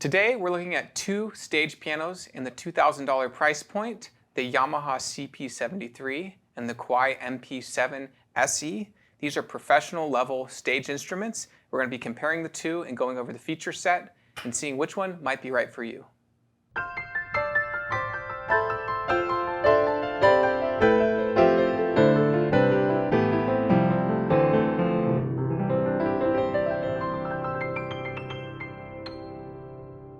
Today we're looking at two stage pianos in the $2,000 price point, the Yamaha CP73 and the Kawai MP7SE. These are professional level stage instruments. We're going to be comparing the two and going over the feature set and seeing which one might be right for you.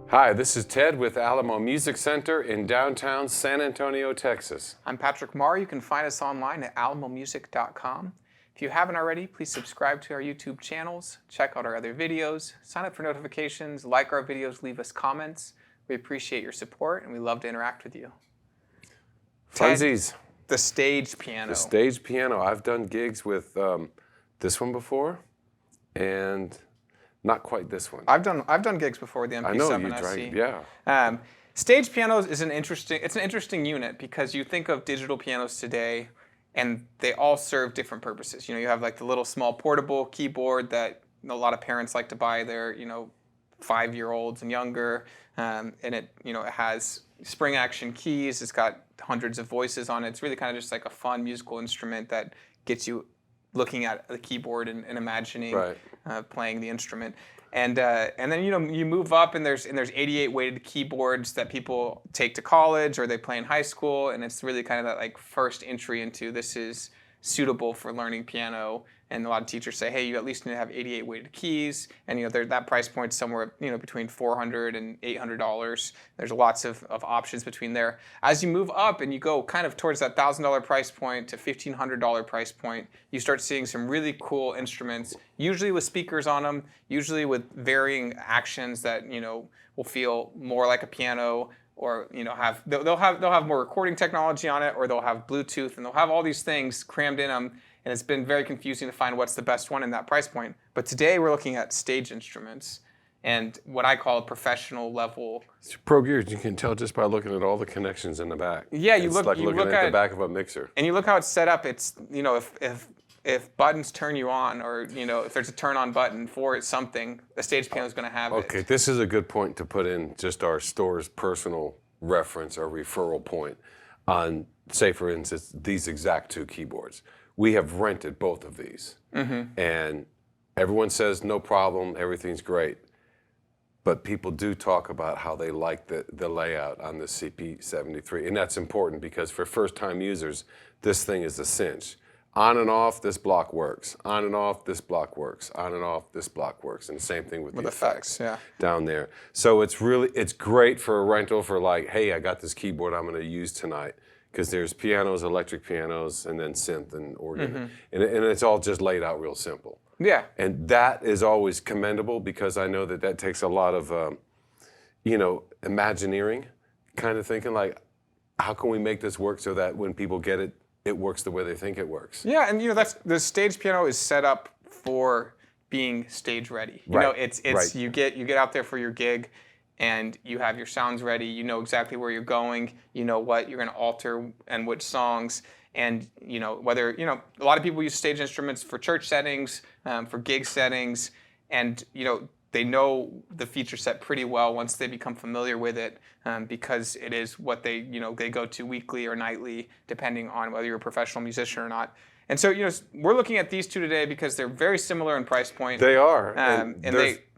Hi, this is Ted with Alamo Music Center in downtown San Antonio, Texas. I'm Patrick Marr. You can find us online at alamomusic.com. If you haven't already, please subscribe to our YouTube channels, check out our other videos, sign up for notifications, like our videos, leave us comments. We appreciate your support and we love to interact with you. Funsies. Ted, the stage piano. The stage piano. I've done gigs with this one before and not quite this one. I've done gigs before with the MP7SE. I know you tried, yeah. Stage pianos is an interesting unit because you think of digital pianos today and they all serve different purposes. You know, you have like the little small portable keyboard that a lot of parents like to buy their, 5-year-olds and younger, and it has spring action keys. It's got hundreds of voices on it. It's really kind of just like a fun musical instrument that gets you looking at the keyboard and imagining playing the instrument. And then you move up and there's 88 weighted keyboards that people take to college or they play in high school, and it's really kind of that like first entry into this is suitable for learning piano. And a lot of teachers say, hey, you at least need to have 88 weighted keys, and that price point is somewhere between $400 and $800. There's lots of options between there. As you move up and you go kind of towards that $1,000 price point to $1,500 price point, you start seeing some really cool instruments, usually with speakers on them, usually with varying actions that will feel more like a piano, or they'll have more recording technology on it, or they'll have Bluetooth, and they'll have all these things crammed in them. And it's been very confusing to find what's the best one in that price point. But today we're looking at stage instruments and what I call a professional level. It's Pro Gears, you can tell just by looking at all the connections in the back. Yeah, it's like looking at the back of a mixer. And you look how it's set up. It's if buttons turn you on, or if there's a turn on button for something, the stage piano is going to have it. Okay, this is a good point to put in just our store's personal reference or referral point on, say for instance, these exact two keyboards. We have rented both of these, and everyone says no problem, everything's great. But people do talk about how they like the layout on the CP73, and that's important because for first-time users, this thing is a cinch. On and off, this block works. On and off, this block works. On and off, this block works. And the same thing with the effects down there. So it's great for a rental for like, hey, I got this keyboard I'm going to use tonight. Because there's pianos, electric pianos, and then synth and organ. And it's all just laid out real simple. Yeah. And that is always commendable because I know that takes a lot of, imagineering, kind of thinking like, how can we make this work so that when people get it, it works the way they think it works. Yeah, and the stage piano is set up for being stage ready. You get out there for your gig, and you have your sounds ready. You know exactly where you're going. You know what you're going to alter and which songs. And whether a lot of people use stage instruments for church settings, for gig settings, and they know the feature set pretty well once they become familiar with it, because it is what they go to weekly or nightly, depending on whether you're a professional musician or not. And so we're looking at these two today because they're very similar in price point. They are, and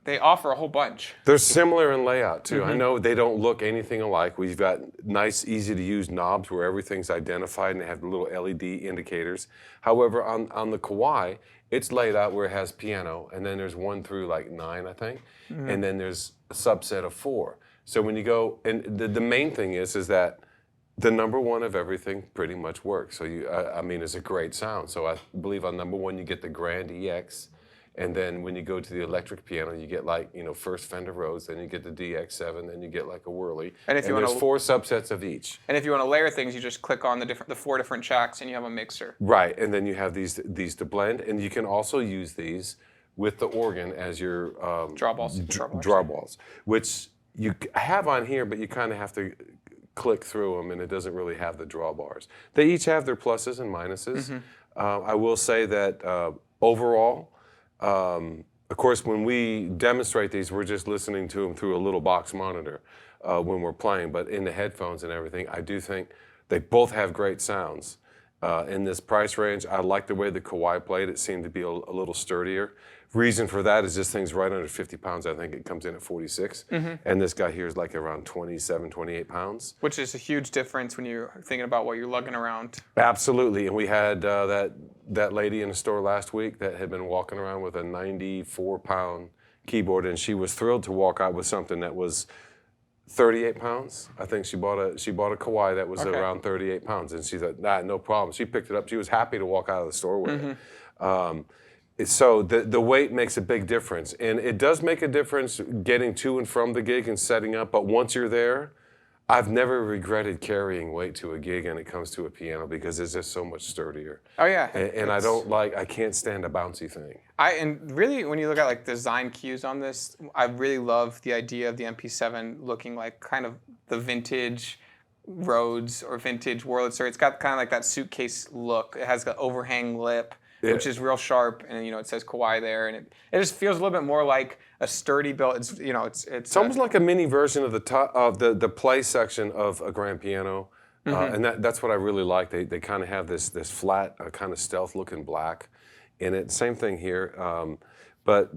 they offer a whole bunch. They're similar in layout too. I know they don't look anything alike. We've got nice, easy to use knobs where everything's identified and they have the little LED indicators. However, on the Kawai, it's laid out where it has piano, and then there's 1 through like 9, I think, and then there's a subset of 4. So when you go, and the main thing is that the number 1 of everything pretty much works. So it's a great sound. So I believe on number 1 you get the Grand EX. And then when you go to the electric piano, you get like, first Fender Rhodes, then you get the DX7, then you get like a Whirly. And there's 4 subsets of each. And if you want to layer things, you just click on the 4 different tracks and you have a mixer. Right, and then you have these to blend, and you can also use these with the organ as your draw balls, which you have on here, but you kind of have to click through them, and it doesn't really have the drawbars. They each have their pluses and minuses. I will say that overall, of course, when we demonstrate these, we're just listening to them through a little box monitor when we're playing. But in the headphones and everything, I do think they both have great sounds. In this price range, I like the way the Kawai played. It seemed to be a little sturdier. Reason for that is this thing's right under 50 pounds. I think it comes in at 46. And this guy here is like around 27, 28 pounds. Which is a huge difference when you're thinking about what you're lugging around. Absolutely. And we had that lady in the store last week that had been walking around with a 94-pound keyboard, and she was thrilled to walk out with something that was 38 pounds. I think she bought a Kawai that was around 38 pounds, and she said, nah, no problem. She picked it up. She was happy to walk out of the store with it. So the weight makes a big difference, and it does make a difference getting to and from the gig and setting up. But once you're there, I've never regretted carrying weight to a gig, and it comes to a piano because it's just so much sturdier. Oh yeah, and I can't stand a bouncy thing. And really, when you look at like design cues on this, I really love the idea of the MP7 looking like kind of the vintage Rhodes or vintage Wurlitzer. It's got kind of like that suitcase look. It has the overhang lip, which is real sharp, and it says Kawai there, and it just feels a little bit more like a sturdy build. It's almost like a mini version of the top of the play section of a grand piano, and that's what I really like. They kind of have this flat kind of stealth looking black in it. Same thing here, but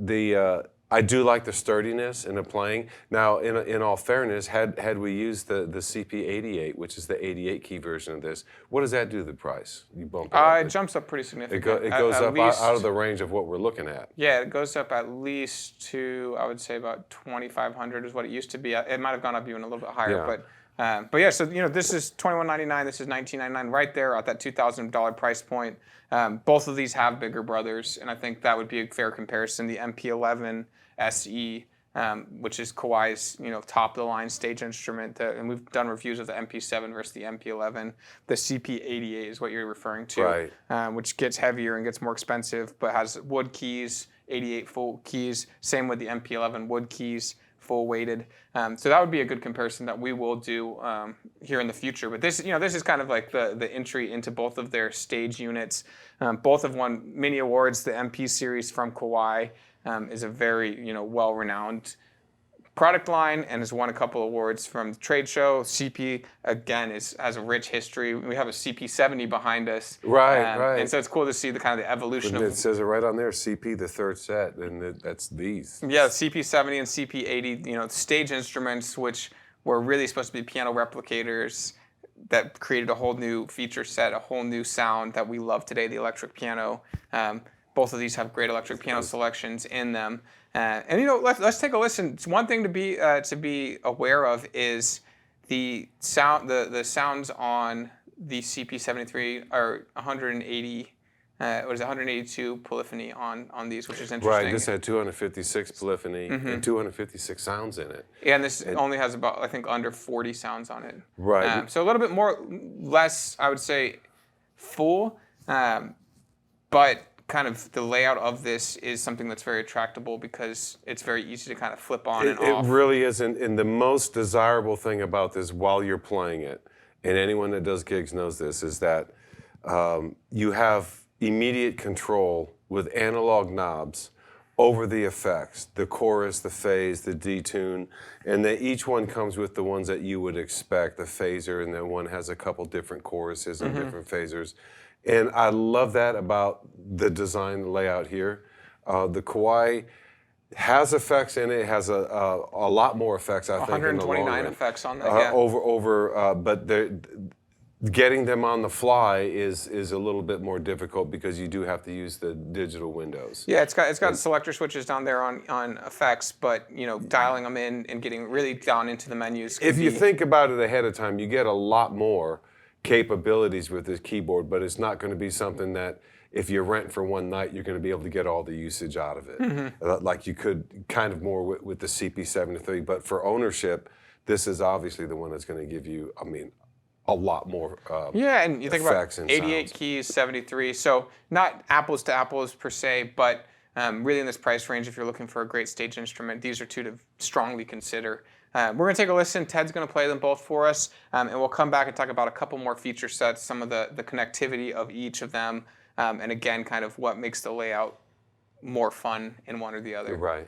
I do like the sturdiness in the playing. Now, in all fairness, had we used the CP88, which is the 88 key version of this, what does that do to the price? You bump it up. It jumps up pretty significantly. It goes up out of the range of what we're looking at. Yeah, it goes up at least to, I would say, about 2,500 is what it used to be. It might have gone up even a little bit higher, but yeah. So this is $2,199. This is $1,999, right there at that $2,000 price point. Both of these have bigger brothers, and I think that would be a fair comparison. The MP7SE, which is Kawai's top of the line stage instrument, and we've done reviews of the MP7 versus the MP11. The CP88 is what you're referring to, which gets heavier and gets more expensive, but has wood keys, 88 full keys. Same with the MP11 wood keys, full weighted. So that would be a good comparison that we will do here in the future. But this is kind of like the entry into both of their stage units. Both have won many awards. The MP series from Kawai is a very well-renowned product line and has won a couple awards from the trade show. CP again has a rich history. We have a CP70 behind us, right. And so it's cool to see the kind of the evolution of. It says it right on there, CP the third set, and that's these. Yeah, CP70 and CP80, stage instruments which were really supposed to be piano replicators that created a whole new feature set, a whole new sound that we love today, the electric piano. Both of these have great electric piano selections in them. And let's take a listen. One thing to be aware of is the sound. The sounds on the CP73 are 180. 182 polyphony on these, which is interesting. Right. This had 256 polyphony and 256 sounds in it. Yeah, and this only has about under 40 sounds on it. Right. So a little bit less, I would say, full, but kind of the layout of this is something that's very attractable because it's very easy to kind of flip on and off. It really is, and the most desirable thing about this while you're playing it, and anyone that does gigs knows this, is that you have immediate control with analog knobs over the effects, the chorus, the phase, the detune, and each one comes with the ones that you would expect, the phaser, and then one has a couple different choruses and different phasers. And I love that about the design layout here. The Kawai has effects in it. It has a lot more effects, I think, in the long run. 129 effects on that, yeah. But getting them on the fly is a little bit more difficult because you do have to use the digital windows. Yeah, it's got selector switches down there on effects, but dialing them in and getting really down into the menus. If you think about it ahead of time, you get a lot more capabilities with this keyboard, but it's not going to be something that if you rent for one night, you're going to be able to get all the usage out of it. Like you could kind of more with the CP73, but for ownership, this is obviously the one that's going to give you, a lot more yeah, and you think about 88 sounds. keys, 73, so not apples to apples per se, but really in this price range, if you're looking for a great stage instrument, these are two to strongly consider. We're going to take a listen. Ted's going to play them both for us, and we'll come back and talk about a couple more feature sets, some of the connectivity of each of them, and again, kind of what makes the layout more fun in one or the other. Right.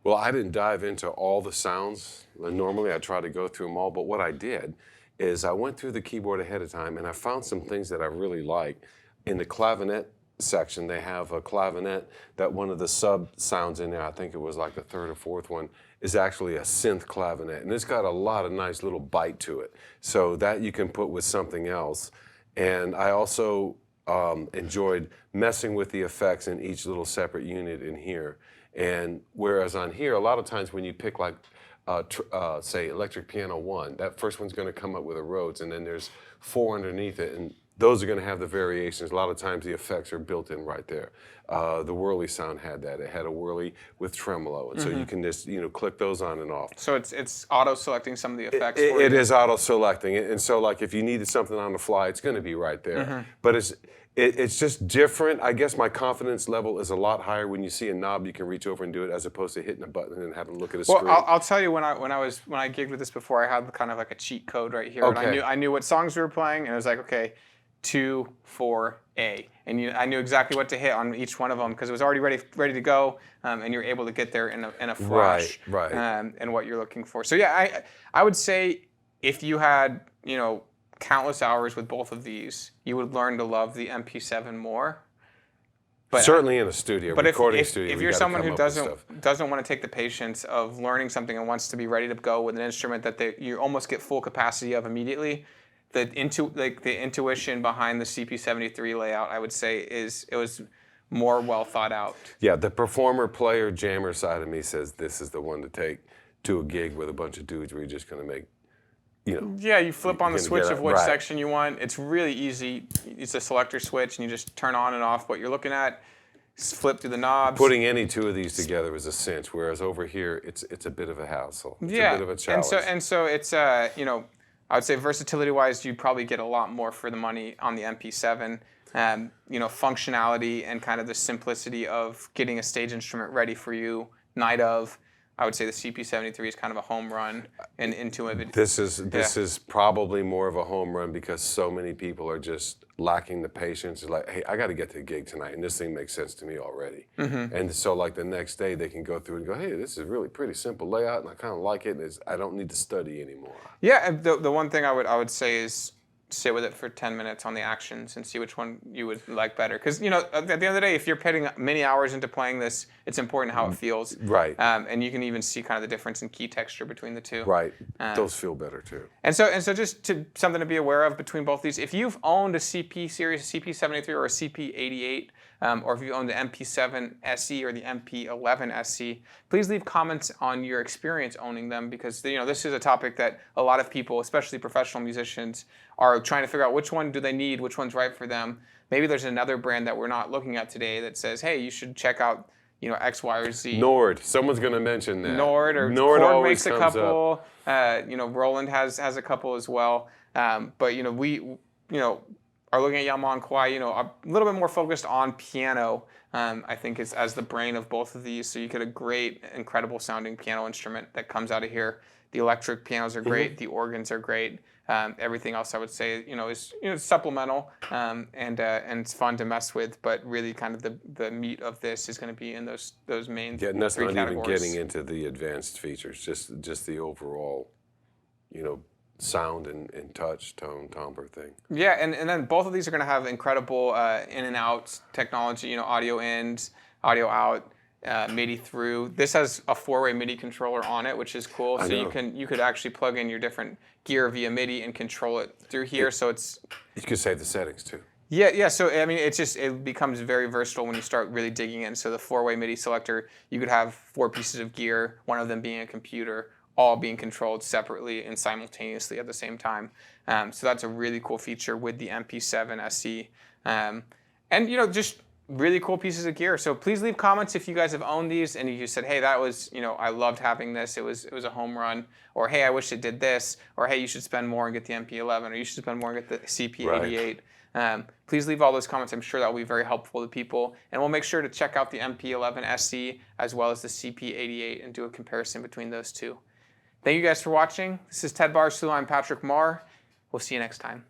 Well, I didn't dive into all the sounds. Normally I try to go through them all, but what I did is I went through the keyboard ahead of time and I found some things that I really like. In the clavinet section, they have a clavinet that one of the sub sounds in there, I think it was like the third or fourth one, is actually a synth clavinet. And it's got a lot of nice little bite to it. So that you can put with something else. And I also enjoyed messing with the effects in each little separate unit in here. And whereas on here, a lot of times when you pick like, say, Electric Piano 1, that first one's going to come up with a Rhodes, and then there's 4 underneath it, and those are going to have the variations. A lot of times the effects are built in right there. The Whirly sound had that. It had a Whirly with tremolo, and so you can just click those on and off. So it's auto-selecting some of the effects It, for it you? is auto-selecting, and so like if you needed something on the fly, it's going to be right there. But it's just different. I guess my confidence level is a lot higher when you see a knob you can reach over and do it, as opposed to hitting a button and having to look at a screen. Well, I'll tell you when I gigged with this before, I had kind of like a cheat code right here, Okay. and I knew what songs we were playing, and it was like, okay, 2, 4, A, and I knew exactly what to hit on each one of them because it was already ready to go, and you're able to get there in a flash, Right. And what you're looking for. So yeah, I would say if you had countless hours with both of these, you would learn to love the MP7 more. But certainly in a studio, but recording if studio. you're someone who doesn't want to take the patience of learning something and wants to be ready to go with an instrument that you almost get full capacity of immediately, the intuition behind the CP73 layout, I would say, it was more well thought out. Yeah, the performer, player, jammer side of me says this is the one to take to a gig with a bunch of dudes where you're just going to make. Yeah, you flip on the switch of which right. section you want. It's really easy. It's a selector switch, and you just turn on and off what you're looking at. Flip through the knobs. Putting any two of these together is a cinch, whereas over here it's a bit of a hassle. It's a bit of a challenge. And so it's I would say versatility-wise, you'd probably get a lot more for the money on the MP7. Functionality and kind of the simplicity of getting a stage instrument ready for you night of. I would say the CP73 is kind of a home run and intuitive. This is probably more of a home run because so many people are just lacking the patience. It's like, hey, I got to get to the gig tonight, and this thing makes sense to me already. And so like the next day they can go through and go, hey, this is really pretty simple layout, and I kind of like it. And I don't need to study anymore. Yeah, and the one thing I would say is sit with it for 10 minutes on the actions and see which one you would like better. Because, at the end of the day, if you're putting many hours into playing this, it's important how it feels. Right. And you can even see kind of the difference in key texture between the two. Right. Those feel better too. And so just something to be aware of between both these. If you've owned a CP series, a CP73 or a CP88, or if you own the MP7SE or the MP11SE, please leave comments on your experience owning them, because this is a topic that a lot of people, especially professional musicians, are trying to figure out which one do they need, which one's right for them. Maybe there's another brand that we're not looking at today that says, hey, you should check out X, Y, or Z. Nord. Someone's going to mention that. Nord Nord makes a comes couple. up. Roland has a couple as well. But are looking at Yamaha and Kawai, you know, a little bit more focused on piano, I think is as the brain of both of these. So you get a great, incredible sounding piano instrument that comes out of here. The electric pianos are great. The organs are great. Everything else, I would say, you know, is supplemental and it's fun to mess with. But really, kind of the meat of this is going to be in those main and that's three not categories. even getting into the advanced features. Just the overall, you know, sound and touch, tone, timbre thing. Yeah, and then both of these are going to have incredible in and out technology. You know, audio ins, audio out. MIDI through. This has a 4-way MIDI controller on it, which is cool. So you could actually plug in your different gear via MIDI and control it through here. So it's you could save the settings too. yeah. So I mean, it becomes very versatile when you start really digging in. So the 4-way MIDI selector, you could have 4 pieces of gear, one of them being a computer, all being controlled separately and simultaneously at the same time. So that's a really cool feature with the MP7SE. And you know, just really cool pieces of gear. So please leave comments if you guys have owned these and you said, hey, that was, you know, I loved having this. It was a home run. Or hey, I wish it did this. Or hey, you should spend more and get the MP11. Or you should spend more and get the CP88. Right. Please leave all those comments. I'm sure that will be very helpful to people. And we'll make sure to check out the MP11SE as well as the CP88 and do a comparison between those two. Thank you guys for watching. This is Ted Barstool. I'm Patrick Marr. We'll see you next time.